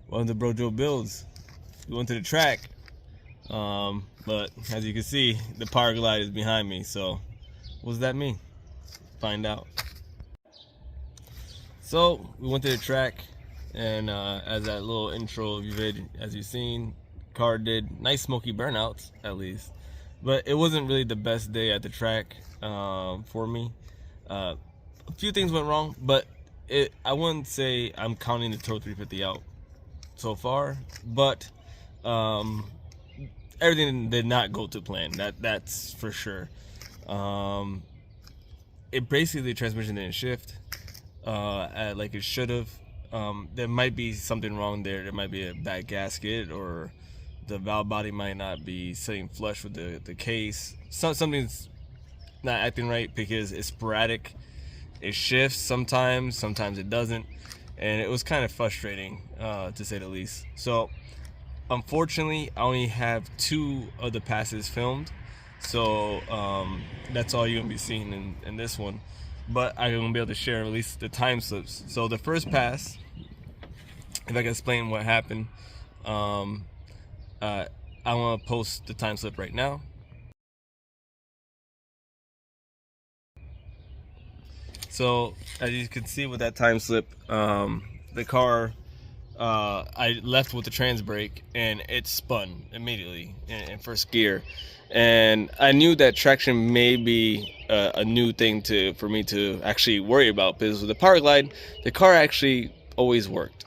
one of the Bro Joe builds. We went to the track, but as you can see, the Powerglide is behind me. So, what does that mean? Find out. So we went to the track, and as that little intro vid, as you've seen, car did nice smoky burnouts at least, but it wasn't really the best day at the track for me. A few things went wrong, but I wouldn't say I'm counting the TH350 out so far, but everything did not go to plan. That's for sure. It basically, the transmission didn't shift like it should have. There might be something wrong there. There might be a bad gasket, or the valve body might not be sitting flush with the case. Something's not acting right, because it's sporadic. It shifts sometimes it doesn't, and it was kind of frustrating to say the least. So unfortunately, I only have 2 of the passes filmed, so that's all you're gonna be seeing in this one. But I'm gonna be able to share at least the time slips. So the first pass, if I can explain what happened, I want to post the time slip right now. So as you can see with that time slip, the car, I left with the trans brake and it spun immediately in first gear, and I knew that traction may be a new thing for me to actually worry about, because with the Powerglide, the car actually always worked.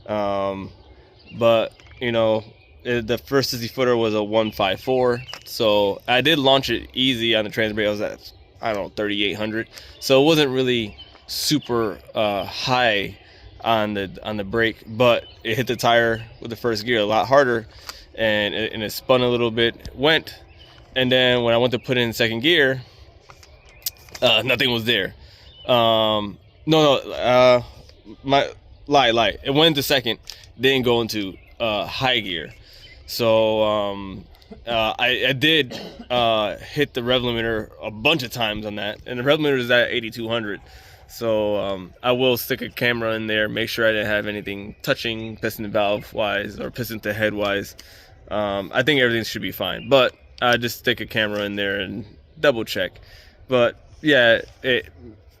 But you know, the first 60 footer was a 154, so I did launch it easy on the trans brake. I was at, I don't know, 3,800, so it wasn't really super high on the brake, but it hit the tire with the first gear a lot harder, and it spun a little bit, went, and then when I went to put it in second gear, nothing was there. My lie. It went into second, didn't go into high gear. So I did hit the rev limiter a bunch of times on that, and the rev limiter is at 8,200. So I will stick a camera in there, make sure I didn't have anything touching piston valve wise or piston to head wise. I think everything should be fine, but I just stick a camera in there and double check. But yeah, it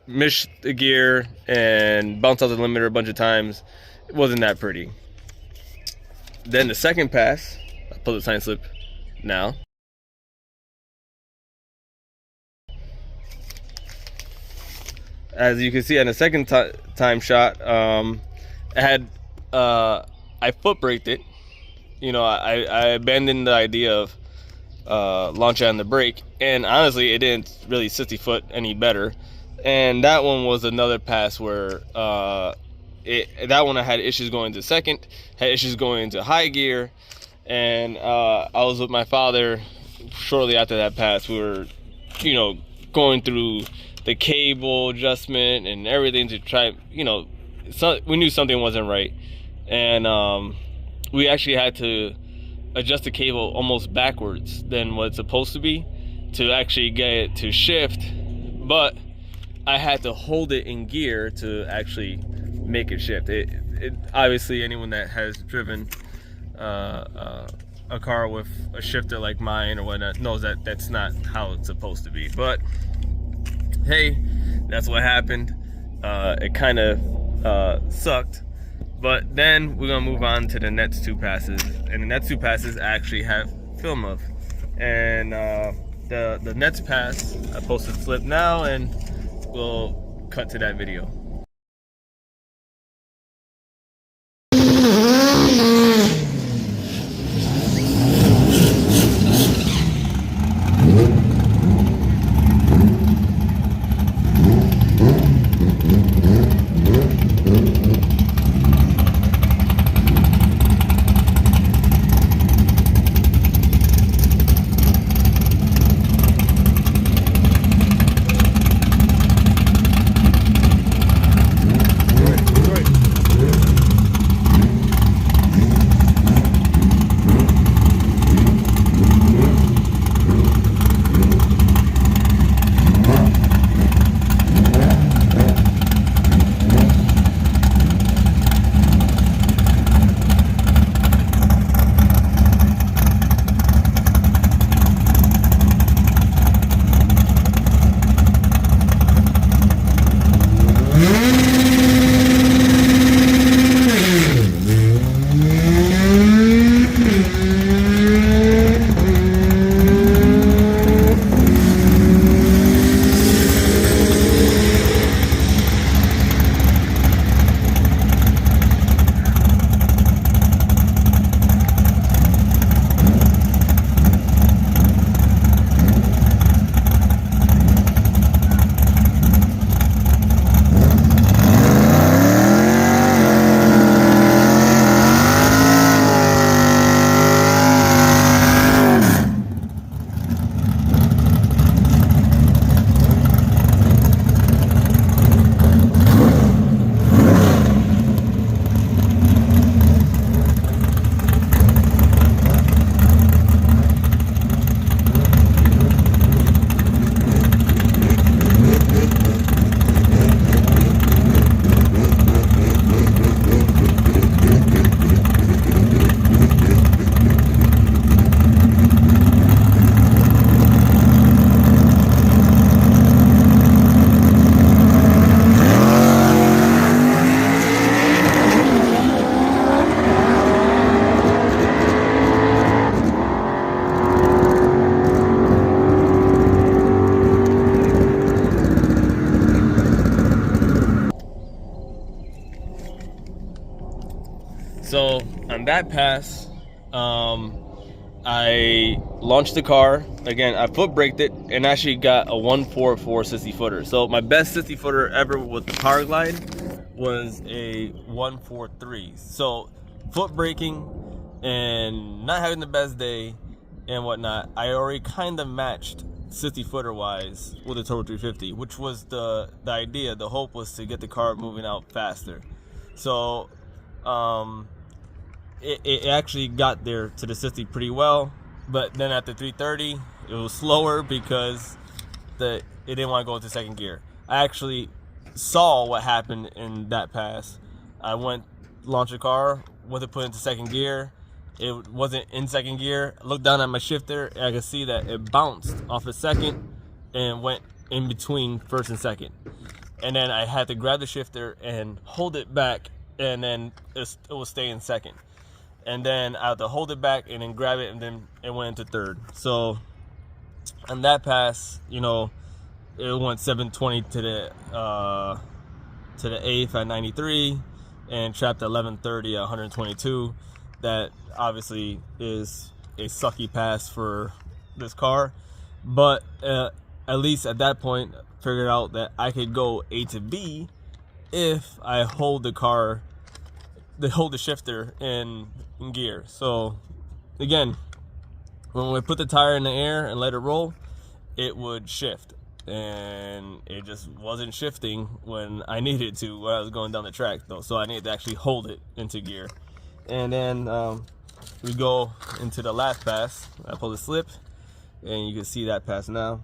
missed the gear and bounced out the limiter a bunch of times. It wasn't that pretty. Then the second pass, I'll pull the time slip now. As you can see on the second time shot, I foot braked it. You know, I abandoned the idea of launching on the brake, and honestly, it didn't really 60 foot any better. And that one was another pass where that one I had issues going to second, had issues going into high gear, and I was with my father shortly after that pass. We were, you know, going through the cable adjustment and everything to try, you know, we knew something wasn't right, and we actually had to adjust the cable almost backwards than what it's supposed to be to actually get it to shift, but I had to hold it in gear to actually make it shift. It obviously, anyone that has driven a car with a shifter like mine or whatnot knows that that's not how it's supposed to be. But hey, that's what happened. It kind of sucked, but then we're gonna move on to the next 2 passes, and the next 2 passes I actually have film of. And the next pass, I posted slip now, and we'll cut to that video. So on that pass, I launched the car again. I foot braked it and actually got a 144 60 footer. So my best 60 footer ever with the Powerglide was a 143. So foot braking and not having the best day and whatnot, I already kind of matched 60 footer wise with the Turbo 350, which was the idea. The hope was to get the car moving out faster. So it actually got there to the 60 pretty well, but then at the 330 it was slower because it didn't want to go into second gear. I actually saw what happened in that pass. I went launch the car, went to put it into second gear. It wasn't in second gear. I looked down at my shifter and I could see that it bounced off a second and went in between first and second. And then I had to grab the shifter and hold it back, and then it will stay in second. And then I had to hold it back and then grab it, and then it went into third. So on that pass, you know, it went 720 to the eighth at 93 and trapped at 1130 at 122. That obviously is a sucky pass for this car, but at least at that point figured out that I could go A to B if I hold the car, hold the shifter in gear. So again, when we put the tire in the air and let it roll, it would shift, and it just wasn't shifting when I needed to, when I was going down the track though. So I needed to actually hold it into gear. And then we go into the last pass. I pull the slip, and you can see that pass now.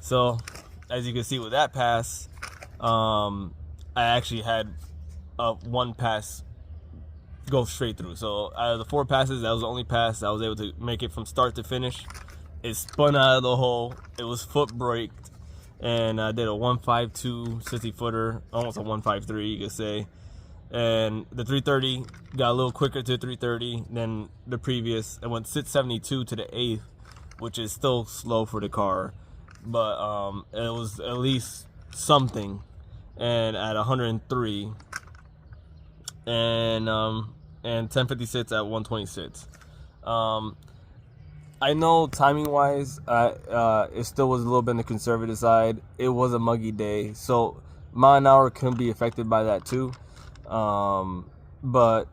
So as you can see with that pass, I actually had one pass go straight through. So out of the 4 passes, that was the only pass I was able to make it from start to finish. It spun out of the hole. It was foot braked, and I did a 152 60 footer, almost a 153 you could say. And the 330 got a little quicker to 330 than the previous. It went 672 to the 8th, which is still slow for the car, but it was at least something. And at 103 and 1056 at 126. I know timing wise, it still was a little bit on the conservative side. It was a muggy day, so mile an hour can be affected by that too. But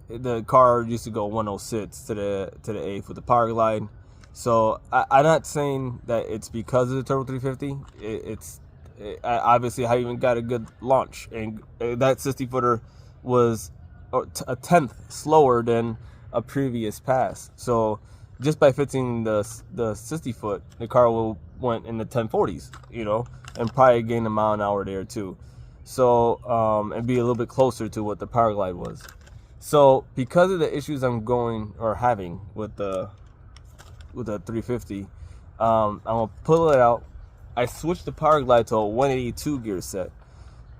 the car used to go 106 to the 8th with the Powerglide. So I'm not saying that it's because of the Turbo 350. Obviously I even got a good launch, and that 60 footer was a tenth slower than a previous pass. So just by fixing the 60 foot, the car went in the 1040s, you know, and probably gained a mile an hour there too. So and be a little bit closer to what the Powerglide was. So because of the issues I'm having with the 350, I'm gonna pull it out. I switched the Powerglide to a 182 gear set.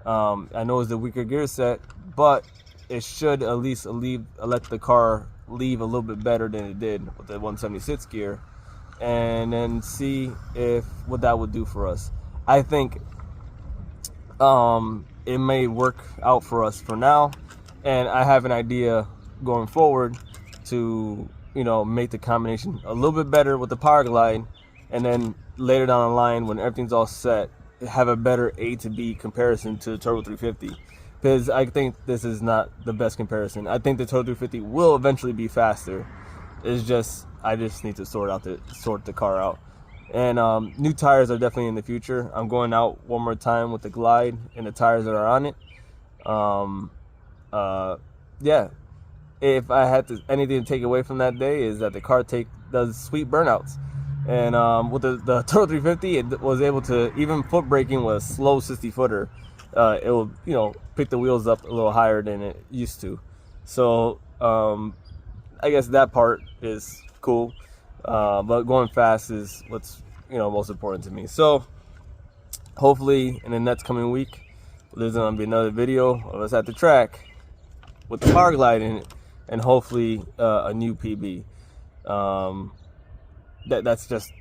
I know it's the weaker gear set, but it should at least let the car leave a little bit better than it did with the 176 gear, and then see what that would do for us. I think it may work out for us for now, and I have an idea going forward to, you know, make the combination a little bit better with the Powerglide, and then later down the line when everything's all set, have a better A to B comparison to the Turbo 350, because I think this is not the best comparison. I think the Turbo 350 will eventually be faster. It's just I just need to sort the car out. And new tires are definitely in the future. I'm going out one more time with the Glide and the tires that are on it. Yeah, if I had anything to take away from that day, is that the car does sweet burnouts. And with the Turbo 350, it was able to, even foot braking with a slow 60-footer, it will, you know, pick the wheels up a little higher than it used to. So I guess that part is cool, but going fast is what's, you know, most important to me. So hopefully in the next coming week, there's gonna be another video of us at the track with the Powerglide in it, and hopefully a new PB. That's just,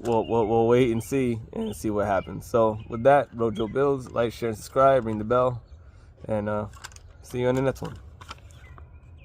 we'll wait and see what happens. So with that, Rojo Bills, like, share, and subscribe, ring the bell, and see you on the next one.